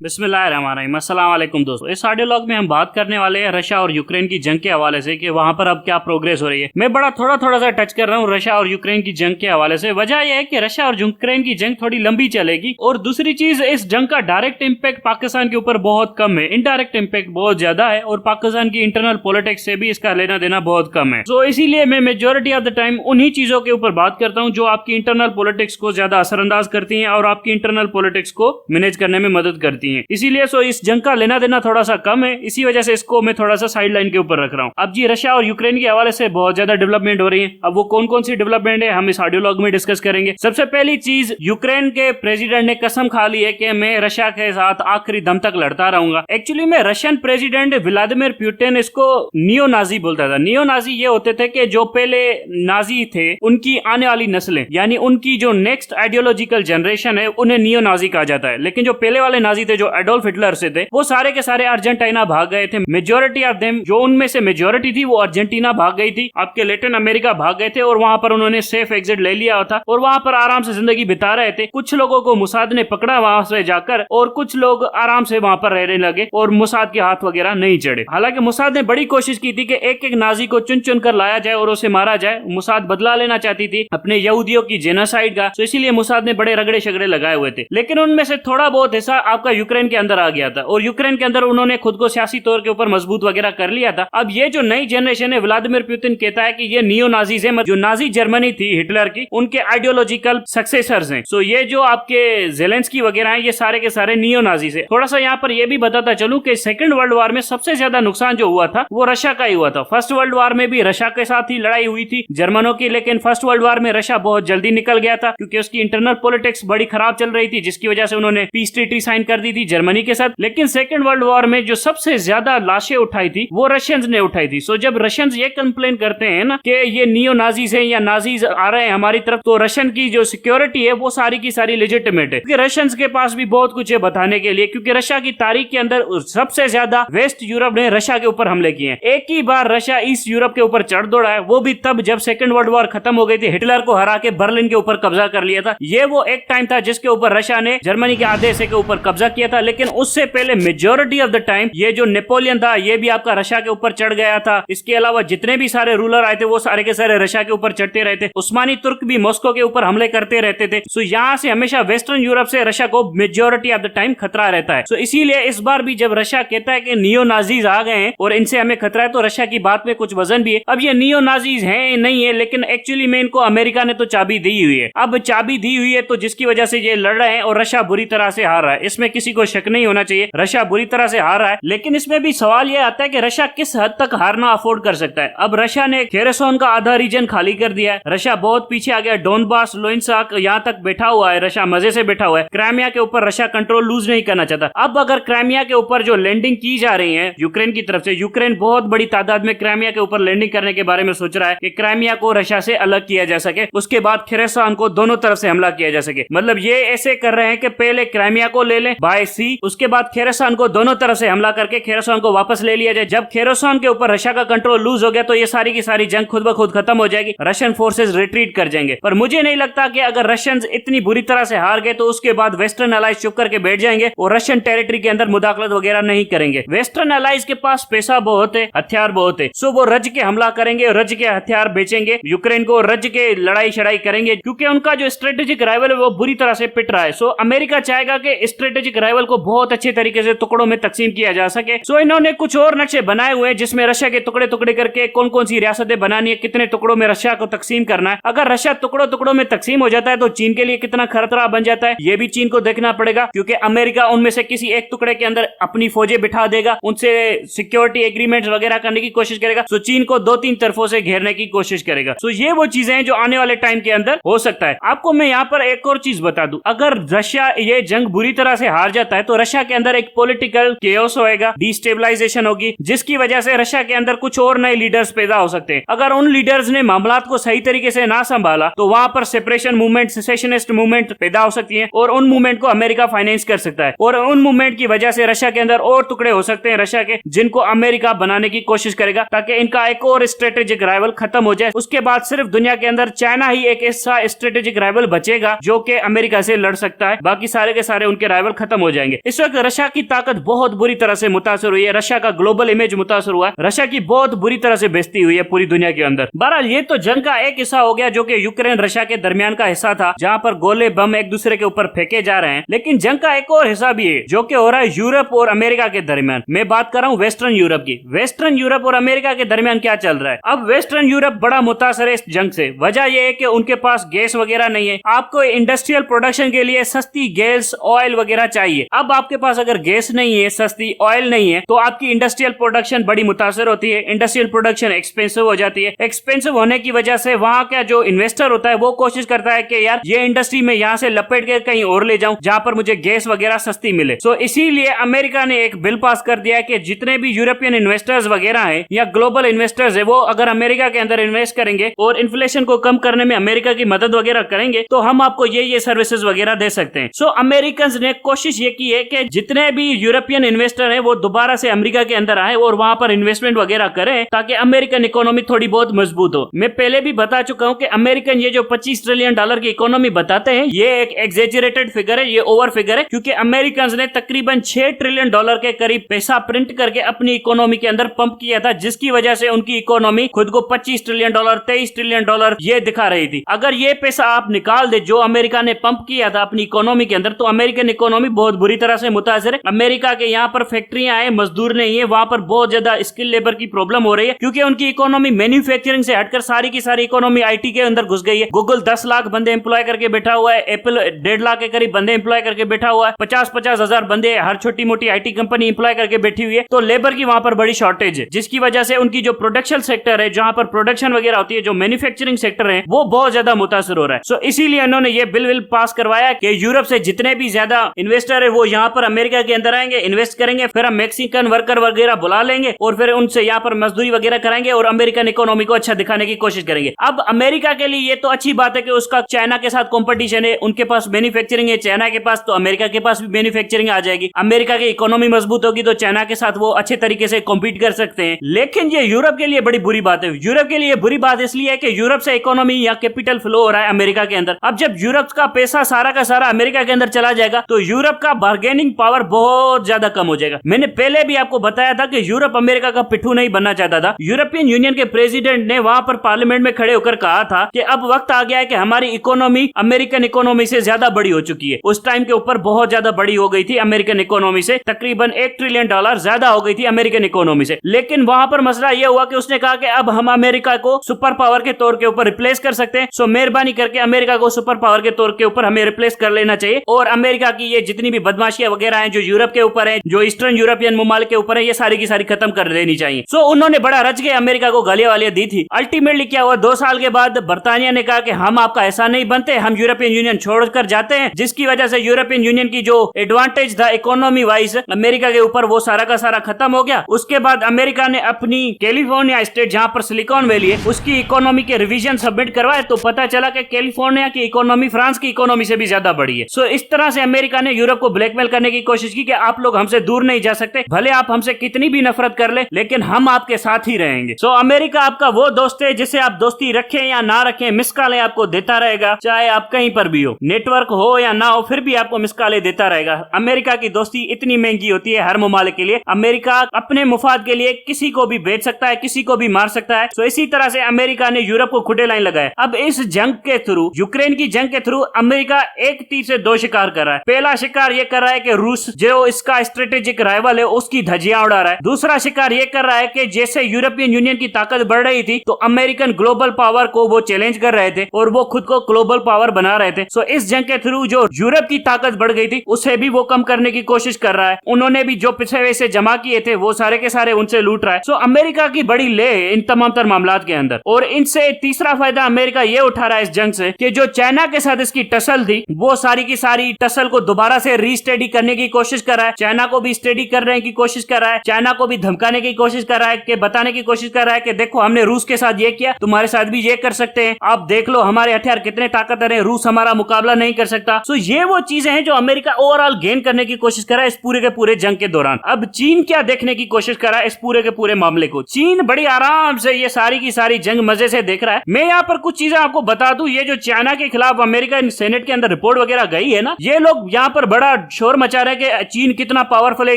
बिस्मिल्लाहिर्रहमानिर्रहीम। अस्सलाम वालेकुम दोस्तों, इस ऑडियो लॉग में हम बात करने वाले हैं रशिया और यूक्रेन की जंग के हवाले से कि वहां पर अब क्या प्रोग्रेस हो रही है। मैं बड़ा थोड़ा सा टच कर रहा हूँ रशिया और यूक्रेन की जंग के हवाले से। वजह यह है कि रशिया और यूक्रेन की जंग थोड़ी लंबी चलेगी और दूसरी चीज, इस जंग का डायरेक्ट इम्पैक्ट पाकिस्तान के ऊपर बहुत कम है, इनडायरेक्ट इम्पैक्ट बहुत ज्यादा है और पाकिस्तान की इंटरनल पॉलिटिक्स से भी इसका लेना देना बहुत कम है। तो इसीलिए मैं मेजोरिटी ऑफ द टाइम उन्हीं चीजों के ऊपर बात करता हूँ जो आपकी इंटरनल पॉलिटिक्स को ज्यादा असरअंदाज करती हैं और आपकी इंटरनल पॉलिटिक्स को मैनेज करने में मदद करती हैं। इसीलिए इस जंग का लेना देना थोड़ा सा कम है, इसी वजह से इसको मैं थोड़ा सा साइड लाइन के ऊपर रख रहा हूँ। अब जी रशिया और यूक्रेन के हवाले से बहुत ज्यादा डेवलपमेंट हो रही है। अब वो कौन कौन सी डेवलपमेंट है हम इस ऑडियो लॉग में डिस्कस करेंगे। सबसे पहली चीज, यूक्रेन के प्रेसिडेंट ने कसम खा ली है कि मैं रशिया के साथ आखिरी दम तक लड़ता रहूंगा। एक्चुअली में रशियन प्रेसिडेंट व्लादिमीर पुतिन इसको नियो नाजी बोलता था। नियो नाजी ये होते थे कि जो पहले नाजी थे उनकी आने वाली नस्लें, यानी उनकी जो नेक्स्ट आइडियोलॉजिकल जनरेशन है उन्हें नियो नाजी कहा जाता है। लेकिन जो पहले वाले नाजी थे जो एडोल्फ हिटलर से थे वो सारे के सारे अर्जेंटीना भाग गए थे। मेजोरिटी ऑफ देम, जो उनमें से मेजोरिटी थी वो अर्जेंटीना भाग गई थी, आपके लैटिन अमेरिका भाग गए थे और वहां पर उन्होंने सेफ एग्जिट ले लिया था और वहां पर आराम से जिंदगी बिता रहे थे। कुछ लोगों को मुसाद ने पकड़ा वहां से जाकर और कुछ लोग आराम से वहां पर रहने लगे और मुसाद के हाथ वगैरह नहीं चढ़े। हालांकि मुसाद ने बड़ी कोशिश की थी कि एक एक नाजी को चुन चुन कर लाया जाए और उसे मारा जाए। मुसाद बदला लेना चाहती थी अपने यहूदियों की जेनोसाइड का, तो इसीलिए मुसाद ने बड़े रगड़े शगड़े लगाए हुए थे। लेकिन उनमें से थोड़ा बहुत हिस्सा आपका यूक्रेन के अंदर आ गया था और यूक्रेन के अंदर उन्होंने खुद को सियासी तौर के ऊपर मजबूत वगैरह कर लिया था। अब ये जो नई जनरेशन है, व्लादिमीर पुतिन कहता है कि ये नियो नाजीज है, जो नाजी जर्मनी थी हिटलर की, उनके आइडियोलॉजिकल सक्सेसर्स हैं। सो ये जो आपके जेलेंस्की वगैरह हैं ये सारे के सारे नियो नाजीज है। थोड़ा सा यहाँ पर ये भी बताता चलूं कि सेकंड वर्ल्ड वॉर में सबसे ज्यादा नुकसान जो हुआ था वो रशिया का ही हुआ था। फर्स्ट वर्ल्ड वॉर में भी रशिया के साथ ही लड़ाई हुई थी जर्मनों की, लेकिन फर्स्ट वर्ल्ड वॉर में रशिया बहुत जल्दी निकल गया था क्योंकि उसकी इंटरनल पॉलिटिक्स बड़ी खराब चल रही थी, जिसकी वजह से उन्होंने पीस ट्रीटी साइन कर दी थी जर्मनी के साथ। लेकिन सेकंड वर्ल्ड वॉर में जो सबसे ज्यादा लाशें उठाई थी वो रशियंस ने उठाई थी। सो जब रशियंस ये कंप्लेन करते हैं ना कि ये नियो नाजीज हैं या नाजीज आ रहे हैं हमारी तरफ, तो रशियन की जो सिक्योरिटी है वो सारी की सारी लेजिटिमेट है क्योंकि रशियंस के पास भी बहुत कुछ है बताने के लिए। क्योंकि रशिया की तारीख के अंदर सबसे ज्यादा वेस्ट यूरोप ने रशिया के ऊपर हमले किए हैं। एक ही बार रशिया ईस्ट यूरोप के ऊपर चढ़ दौड़ा है, वो भी तब जब सेकंड वर्ल्ड वॉर खत्म हो गई थी, हिटलर को हरा के बर्लिन के ऊपर कब्जा कर लिया था। ये वो एक टाइम था जिसके ऊपर रशिया ने जर्मनी के आधे हिस्से के ऊपर कब्जा किया था। लेकिन उससे पहले मेजोरिटी ऑफ द टाइम ये जो नेपोलियन था ये भी आपका रशिया के ऊपर चढ़ गया था। इसके अलावा जितने भी सारे रूलर आए थे वो सारे के सारे रशिया के ऊपर चढ़ते रहते। उस्मानी तुर्क भी मॉस्को के ऊपर हमले करते रहते थे। सो यहाँ से हमेशा वेस्टर्न यूरोप से रशिया को मेजोरिटी ऑफ द टाइम खतरा रहता है। सो इसीलिए इस बार भी जब रशिया कहता है कि नियो नाजीज आ गए हैं और इनसे हमें खतरा है, तो रशिया की बात में कुछ वजन भी है। अब ये नियो नाजीज हैं नहीं है, लेकिन एक्चुअली में इनको अमेरिका ने तो चाबी दी हुई है। अब चाबी दी हुई है तो जिसकी वजह से ये लड़ रहे हैं और रशिया बुरी तरह से हार रहा है, इसमें किसी को शक नहीं होना चाहिए। रशिया बुरी तरह से हार रहा है, लेकिन इसमें भी सवाल यह आता है कि रशिया किस हद तक हारना अफोर्ड कर सकता है। अब रशिया ने खेरेसोन का आधा रीजन खाली कर दिया है, रशिया बहुत पीछे आ गया। डोनबास, लोइनसाक यहाँ तक बैठा हुआ है, रशिया मजे से बैठा हुआ है। क्राइमिया के ऊपर रशिया कंट्रोल लूज नहीं करना चाहता। अब अगर क्राइमिया के ऊपर जो लैंडिंग की जा रही है यूक्रेन की तरफ से, यूक्रेन बहुत बड़ी तादाद में क्राइमिया के ऊपर लैंडिंग करने के बारे में सोच रहा है कि क्राइमिया को रशिया से अलग किया जा सके, उसके बाद खेरेसोन को दोनों तरफ से हमला किया जा सके। मतलब ये ऐसे कर रहे हैं कि पहले क्राइमिया को ले लें बाय सी, उसके बाद खेरेसोन को दोनों तरफ से हमला करके खेरेसोन को वापस ले लिया जाए। जब खेरेसोन के ऊपर रशिया का कंट्रोल लूज हो गया तो ये सारी की सारी जंग खुद ब खुद खत्म हो जाएगी, रशियन फोर्सेस रिट्रीट कर जाएंगे। पर मुझे नहीं लगता कि अगर रशियंस इतनी बुरी तरह से हार गए तो उसके बाद वेस्टर्न अलाइज चुप करके बैठ जाएंगे और रशियन टेरिटरी के अंदर मुदाखलत वगैरह नहीं करेंगे। वेस्टर्न अलाइज के पास पैसा बहुत है, हथियार बहुत है, सो वो रज के हमला करेंगे, रज के हथियार बेचेंगे यूक्रेन को, रज के लड़ाई शड़ाई करेंगे क्योंकि उनका जो स्ट्रेटेजिक राइवल है वो बुरी तरह से पिट रहा है। सो अमेरिका चाहेगा कि स्ट्रेटेजिक राइवल को बहुत अच्छे तरीके से टुकड़ों में तकसीम किया जा सके। सो इन्होंने कुछ और नक्शे बनाए हुए हैं जिसमें रशिया के टुकड़े टुकड़े करके कौन कौन सी रियासतें बनानी है, कितने टुकड़ों में रशिया को तकसीम करना है। अगर रशिया टुकड़ों टुकड़ों में तकसीम हो जाता है तो चीन के लिए कितना खतरा बन जाता है ये भी चीन को देखना पड़ेगा, क्योंकि अमेरिका उनमें से किसी एक टुकड़े के अंदर अपनी फौजें बिठा देगा, उनसे सिक्योरिटी एग्रीमेंट वगैरह करने की कोशिश करेगा। सो चीन को दो तीन तरफों से घेरने की कोशिश करेगा। सो ये वो चीजें हैं जो आने वाले टाइम के अंदर हो सकता है। आपको मैं यहाँ पर एक और चीज बता दूं, अगर रशिया ये जंग बुरी तरह से हार जाता है तो रशिया के अंदर एक पॉलिटिकल केओस होएगा, डिस्टेबलाइजेशन होगी, जिसकी वजह से रशिया के अंदर कुछ और नए लीडर्स पैदा हो सकते हैं। अगर उन लीडर्स ने मामलात को सही तरीके से ना संभाला तो वहां पर सेपरेशन मूवमेंट, सेसेशनिस्ट मूवमेंट पैदा हो सकती है और उन मूवमेंट को अमेरिका फाइनेंस कर सकता है और उन मूवमेंट की वजह से रशिया के अंदर और टुकड़े हो सकते हैं रशिया के, जिनको अमेरिका बनाने की कोशिश करेगा ताकि इनका एक और स्ट्रेटेजिक राइवल खत्म हो जाए। उसके बाद सिर्फ दुनिया के अंदर चाइना ही एक ऐसा स्ट्रेटेजिक राइवल बचेगा जो कि अमेरिका से लड़ सकता है, बाकी सारे के सारे उनके राइवल खत्म हो जाएंगे। इस वक्त रशिया की ताकत बहुत बुरी तरह से मुतासर हुई है, रशिया का ग्लोबल इमेज मुतासर हुआ है, रशिया की बहुत बुरी तरह से बेइज्जती हुई है पूरी दुनिया के अंदर। बहरहाल ये तो जंग का एक हिस्सा हो गया जो कि यूक्रेन रशिया के दरमियान का हिस्सा था, जहां पर गोले बम एक दूसरे के ऊपर फेंके जा रहे हैं। लेकिन जंग का एक और हिस्सा भी है जो कि हो रहा है यूरोप और अमेरिका के दरमियान। मैं बात कर रहा हूँ वेस्टर्न यूरोप की। वेस्टर्न यूरोप और अमेरिका के दरमियान क्या चल रहा है? अब वेस्टर्न यूरोप बड़ा मुतासर है इस जंग से। वजह यह है कि उनके पास गैस वगैरह नहीं है। आपको इंडस्ट्रियल प्रोडक्शन के लिए सस्ती गैस ऑयल वगैरह चाहिए। अब आपके पास अगर गैस नहीं है, सस्ती ऑयल नहीं है, तो आपकी इंडस्ट्रियल प्रोडक्शन बड़ी मुतासर होती है। इंडस्ट्रियल प्रोडक्शन एक्सपेंसिव हो जाती है। एक्सपेंसिव होने की वजह से वहां का जो इन्वेस्टर होता है वो कोशिश करता है कि यार ये इंडस्ट्री में यहाँ से लपेट के कहीं और ले जाऊं जहां पर मुझे गैस वगैरह सस्ती मिले। सो इसीलिए अमेरिका ने एक बिल पास कर दिया है कि जितने भी यूरोपियन इन्वेस्टर्स वगैरह हैं या ग्लोबल इन्वेस्टर्स है, वो अगर अमेरिका के अंदर इन्वेस्ट करेंगे और इन्फ्लेशन को कम करने में अमेरिका की मदद वगैरह करेंगे तो हम आपको ये सर्विसेज वगैरह दे सकते हैं। सो अमेरिकन ने कोशिश ये की है कि जितने भी यूरोपियन इन्वेस्टर हैं वो दोबारा से अमेरिका के अंदर आए और वहां पर इन्वेस्टमेंट वगैरह करें ताकि अमेरिकन इकोनॉमी थोड़ी बहुत मजबूत हो। मैं पहले भी बता चुका हूं कि अमेरिकन ये जो $25 ट्रिलियन की इकोनॉमी बताते हैं ये एक एग्जेजरेटेड फिगर है, ये ओवर फिगर है, क्योंकि अमेरिकन ने तकरीबन $6 ट्रिलियन के करीब पैसा प्रिंट करके अपनी इकोनॉमी के अंदर पंप किया था, जिसकी वजह से उनकी इकोनॉमी खुद को $25 ट्रिलियन $23 ट्रिलियन ये दिखा रही थी। अगर ये पैसा आप निकाल दे जो अमेरिका ने पंप किया था अपनी इकोनॉमी के अंदर, तो अमेरिकन इकोनॉमी बहुत बुरी तरह से मुतासर है। अमेरिका के यहाँ पर फैक्ट्रियां हैं, मजदूर नहीं है, वहां पर बहुत ज्यादा स्किल लेबर की प्रॉब्लम हो रही है, क्योंकि उनकी इकोनॉमी मैन्युफैक्चरिंग से हटकर सारी की सारी इकोनॉमी आईटी के अंदर घुस गई है। गूगल 10 लाख बंदे एम्प्लॉय करके बैठा हुआ है, एप्पल 1.5 लाख के करीब बंदे एम्प्लॉय करके बैठा हुआ है, 50-50 हजार बंदे हर छोटी मोटी आईटी कंपनी एम्प्लॉय करके बैठी हुई है। तो लेबर की वहां पर बड़ी शॉर्टेज है, जिसकी वजह से उनकी जो प्रोडक्शन सेक्टर है, जहां पर प्रोडक्शन वगैरह होती है, जो मैन्युफैक्चरिंग सेक्टर है, वो बहुत ज्यादा मुतासर हो रहा है। सो इसीलिए उन्होंने ये बिल पास करवाया कि यूरोप से जितने भी ज्यादा इन्वेस्टर है वो यहाँ पर अमेरिका के अंदर आएंगे, इन्वेस्ट करेंगे, फिर हम मैक्सिकन वर्कर वगैरह बुला लेंगे और फिर उनसे यहाँ पर मजदूरी वगैरह कराएंगे और अमेरिकन इकोनॉमी को अच्छा दिखाने की कोशिश करेंगे। अब अमेरिका के लिए ये तो अच्छी बात है कि उसका चाइना के साथ कंपटीशन है, उनके पास मैन्युफैक्चरिंग है चाइना के पास, तो अमेरिका के पास भी मैन्युफैक्चरिंग आ जाएगी। अमेरिका की इकोनॉमी मजबूत होगी तो चाइना के साथ वो अच्छे तरीके से कॉम्पीट कर सकते हैं। लेकिन ये यूरोप के लिए बड़ी बुरी बात है। यूरोप के लिए बुरी बात इसलिए है कि यूरोप से इकोनॉमी या कैपिटल फ्लो हो रहा है अमेरिका के अंदर। अब जब यूरोप का पैसा सारा का सारा अमेरिका के अंदर चला जाएगा तो यूरोप का बार्गेनिंग पावर बहुत ज्यादा कम हो जाएगा। मैंने पहले भी आपको बताया था कि यूरोप अमेरिका का पिट्ठू नहीं बनना चाहता था। यूरोपियन यूनियन के प्रेसिडेंट ने वहां पर पार्लियामेंट में खड़े होकर कहा था कि अब वक्त आ गया है कि हमारी इकोनॉमी अमेरिकन इकोनॉमी से ज्यादा बड़ी हो चुकी है। उस टाइम के ऊपर बहुत ज्यादा बड़ी हो गई थी अमेरिकन इकोनॉमी से, तकरीबन $1 ट्रिलियन ज्यादा हो गई थी अमेरिकन इकोनॉमी से। लेकिन वहां पर मसला यह हुआ कि उसने कहा कि अब हम अमेरिका को सुपर पावर के तौर के ऊपर रिप्लेस कर सकते हैं। सो मेहरबानी करके अमेरिका को सुपर पावर के तौर के ऊपर हमें रिप्लेस कर लेना चाहिए और अमेरिका की ये जितनी भी बदमाशियां वगैरह हैं जो यूरोप के ऊपर है, जो ईस्टर्न यूरोपियन ममालिक के ऊपर है, ये सारी की सारी खत्म कर देनी चाहिए। सो उन्होंने बड़ा रच के अमेरिका को गालियां वालियां दी थी। अल्टीमेटली क्या हुआ, 2 साल के बाद बर्तानिया ने कहा कि हम आपका ऐसा नहीं बनते, हम यूरोपियन यूनियन छोड़कर जाते हैं, जिसकी वजह से यूरोपियन यूनियन की जो एडवांटेज था इकोनॉमी वाइज अमेरिका के ऊपर वो सारा का सारा खत्म हो गया। उसके बाद अमेरिका ने अपनी कैलिफोर्निया स्टेट जहां पर सिलिकॉन वैली है उसकी इकोनॉमी के रिवीजन सबमिट करवाए तो पता चला कि कैलिफोर्निया की इकोनॉमी फ्रांस की इकोनॉमी से भी ज्यादा बड़ी है। सो इस तरह से अमेरिका ने यूरोप को ब्लैकमेल करने की कोशिश की कि आप लोग हमसे दूर नहीं जा सकते, भले आप हमसे कितनी भी नफरत कर ले लेकिन हम आपके साथ ही रहेंगे। सो अमेरिका आपका वो दोस्त है जिसे आप दोस्ती रखें या ना रखें, मिस कॉलें आपको देता रहेगा, चाहे आप कहीं पर भी हो, नेटवर्क हो या ना हो, फिर भी आपको मिस कॉलें देता रहेगा। अमेरिका की दोस्ती इतनी महंगी होती है हर ममालिक के लिए। अमेरिका अपने मुफाद के लिए किसी को भी बेच सकता है, किसी को भी मार सकता है। सो इसी तरह से अमेरिका ने यूरोप को खुदे लाइन लगाया। अब इस जंग के थ्रू, यूक्रेन की जंग के थ्रू अमेरिका एक तीर से 2 शिकार कर रहा है। पहला शिकार ये कर रहा है कि रूस जो इसका स्ट्रेटेजिक राइवल है उसकी धज्जियां उड़ा रहा है। दूसरा शिकार ये कर रहा है कि जैसे यूरोपियन यूनियन की ताकत बढ़ रही थी तो अमेरिकन ग्लोबल पावर को वो चैलेंज कर रहे थे और वो खुद को ग्लोबल पावर बना रहे थे। सो इस जंग के थ्रू जो यूरोप की ताकत बढ़ गई थी उसे भी वो कम करने की कोशिश कर रहा है। उन्होंने भी जो पिछले वैसे जमा किए थे वो सारे के सारे उनसे लूट रहा है। सो अमेरिका की बड़ी ले इन तमाम तर मामलात के अंदर। और इनसे तीसरा फायदा अमेरिका ये उठा रहा है इस जंग से कि जो चाइना के साथ इसकी टसल थी वो सारी की सारी टसल को दोबारा से रीस्टडी करने की कोशिश कर रहा है। चाइना को भी स्टडी करने की कोशिश कर रहा है, चाइना को भी धमकाने की कोशिश कर रहा है, कि बताने की कोशिश कर रहा है कि देखो हमने रूस के साथ ये किया, तुम्हारे साथ भी ये कर सकते हैं, आप देख लो हमारे हथियार कितने ताकतवर हैं, रूस हमारा मुकाबला नहीं कर सकता। सो ये वो चीजें हैं जो अमेरिका ओवरऑल गेन करने की कोशिश कर रहा है इस पूरे के पूरे जंग के दौरान। अब चीन क्या देखने की कोशिश कर रहा है इस पूरे के पूरे मामले को? चीन बड़ी आराम से ये सारी की सारी जंग मजे से देख रहा है। मैं यहाँ पर कुछ चीजें आपको बता दूं, ये जो चाइना के खिलाफ अमेरिका सेनेट के अंदर रिपोर्ट वगैरह गई है ना, ये लोग यहाँ पर बड़ा शोर मचा रहे हैं कि चीन कितना पावरफुल है,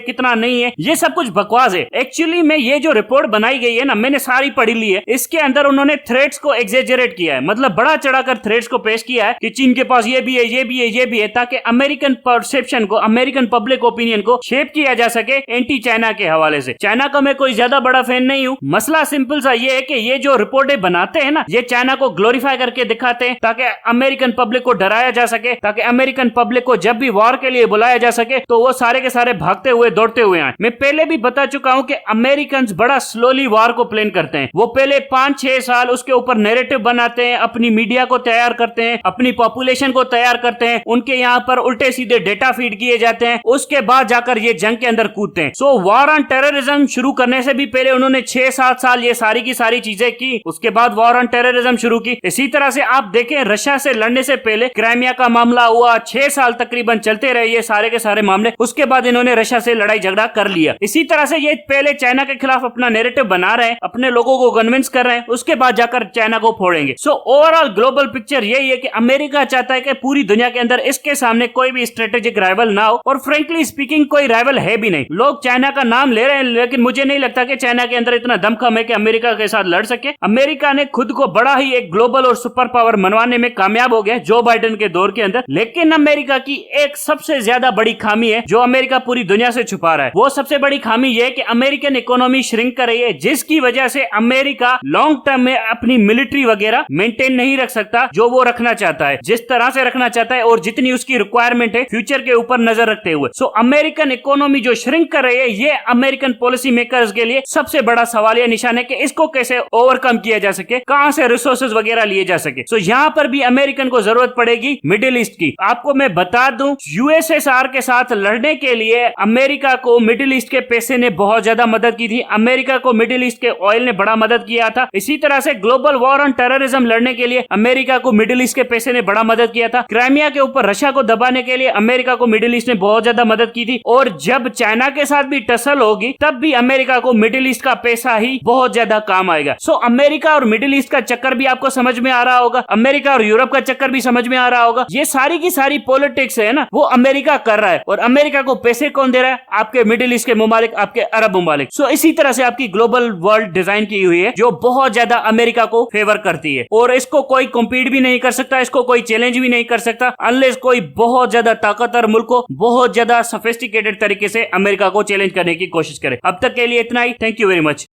कितना नहीं है, ये सब कुछ बकवास है। एक्चुअली में ये जो रिपोर्ट बनाई गई है ना, मैंने सारी पढ़ी ली है, इसके अंदर उन्होंने थ्रेट्स को एग्जेजरेट किया है, मतलब बड़ा चढ़ाकर थ्रेट्स को पेश किया है कि चीन के पास ये भी है, ये भी है, ये भी है, ताकि अमेरिकन परसेप्शन को, अमेरिकन पब्लिक ओपिनियन को शेप किया जा सके एंटी चाइना के हवाले से। चाइना का मैं कोई ज्यादा बड़ा फैन नहीं हूं। मसला सिंपल सा ये है कि ये जो रिपोर्टें बनाते हैं ना, ये चाइना को ग्लोरीफाई करके दिखाते हैं ताकि अमेरिकन पब्लिक को डराया जा सके, ताकि अमेरिकन पब्लिक को जब भी वॉर के लिए बुलाया जा सके तो वो सारे के सारे भागते हुए दौड़ते हुए आए। मैं पहले भी बता चुका हूं कि अमेरिकन बड़ा स्लोली वॉर को प्लान करते हैं। वो पहले 5-6 साल उसके ऊपर नैरेटिव बनाते हैं, अपनी मीडिया को तैयार करते हैं, अपनी पॉपुलेशन को तैयार करते हैं, उनके यहाँ पर उल्टे सीधे डेटा फीड किए जाते हैं, उसके बाद जाकर ये जंग के अंदर कूदते हैं। सो वॉर ऑन टेररिज्म शुरू करने से भी पहले उन्होंने 6-7 साल ये सारी की सारी चीजें की, उसके बाद वॉर ऑन टेररिज्म शुरू की। इसी तरह से आप देखें, रशिया से लड़ने से पहले क्राइमिया का मामला हुआ, 6 साल तकरीबन चलते रहे ये सारे के सारे मामले, उसके बाद इन्होंने रशिया से लड़ाई झगड़ा कर लिया। इसी तरह से ये पहले चाइना के खिलाफ अपना नैरेटिव बना रहे हैं, अपने लोगों को कन्विंस कर रहे हैं, उसके बाद जाकर चाइना को फोड़ेंगे। सो ओवरऑल ग्लोबल पिक्चर यही है कि अमेरिका चाहता है कि पूरी दुनिया के अंदर इसके सामने कोई भी स्ट्रेटेजिक राइवल ना हो, और फ्रेंकली स्पीकिंग कोई राइवल है भी नहीं। लोग चाइना का नाम ले रहे हैं, लेकिन मुझे नहीं लगता कि चाइना के अंदर इतना दमखम है कि अमेरिका के साथ लड़ सके। अमेरिका ने खुद को बड़ा ही एक ग्लोबल और सुपर पावर मनवाने में कामयाब हो गया जो बाइडेन के दौर के अंदर। लेकिन अमेरिका की एक सबसे ज्यादा बड़ी खामी है जो अमेरिका पूरी दुनिया से छुपा रहा है। वो सबसे बड़ी खामी यह है कि अमेरिकन इकोनॉमी श्रिंक कर रही है, जिसकी वजह से अमेरिका लॉन्ग टर्म में अपनी मिलिट्री वगैरह मेंटेन नहीं रख सकता जो वो रखना चाहता है, जिस तरह से रखना चाहता है और जितनी उसकी रिक्वायरमेंट है फ्यूचर के ऊपर नजर रखते हुए। सो अमेरिकन इकोनॉमी जो श्रिंक कर रही है, ये अमेरिकन पॉलिसी मेकर्स के लिए सबसे बड़ा सवालिया निशान है कि इसको कैसे ओवरकम किया जा सके, कहां से रिसोर्सेज वगैरह लिए जा सके। सो यहाँ पर भी अमेरिकन को जरूरत पड़ेगी मिडिल ईस्ट की। आपको मैं बता दूं, यूएसएसआर के साथ लड़ने के लिए अमेरिका को मिडिल ईस्ट के पैसे ने बहुत ज्यादा मदद की थी, अमेरिका को मिडिल ईस्ट के ऑयल ने बड़ा मदद किया था। इसी तरह से ग्लोबल वॉर ऑन टेररिज्म लड़ने के लिए अमेरिका को मिडिल ईस्ट के पैसे ने बड़ा मदद किया था। क्राइमिया के ऊपर रशिया को दबाने के लिए अमेरिका को मिडिल ईस्ट ने बहुत ज्यादा मदद की थी, और जब चाइना के साथ भी टसल होगी तब भी अमेरिका को मिडिल ईस्ट का पैसा ही बहुत ज्यादा काम आएगा। सो अमेरिका और मिडिल ईस्ट का चक्कर भी आपको समझ में आ रहा होगा, अमेरिका और यूरोप का चक्कर भी समझ में आ रहा होगा। ये सारी की सारी पॉलिटिक्स है ना, वो अमेरिका कर रहा है, और अमेरिका को पैसे कौन दे रहा है? आपके मिडिल ईस्ट के मुमालिक, आपके अरब मुमालिक। सो इसी तरह से आपकी ग्लोबल वर्ल्ड डिजाइन की हुई है जो बहुत ज्यादा अमेरिका को फेवर करती है, और इसको कोई कॉम्पीट भी नहीं कर सकता, इसको कोई चैलेंज भी नहीं कर सकता अनलेस कोई बहुत ज्यादा ताकतवर मुल्क को बहुत ज्यादा सोफिस्टिकेटेड तरीके से अमेरिका को चैलेंज करने की कोशिश करे। अब तक के लिए इतना ही। Thank you very much.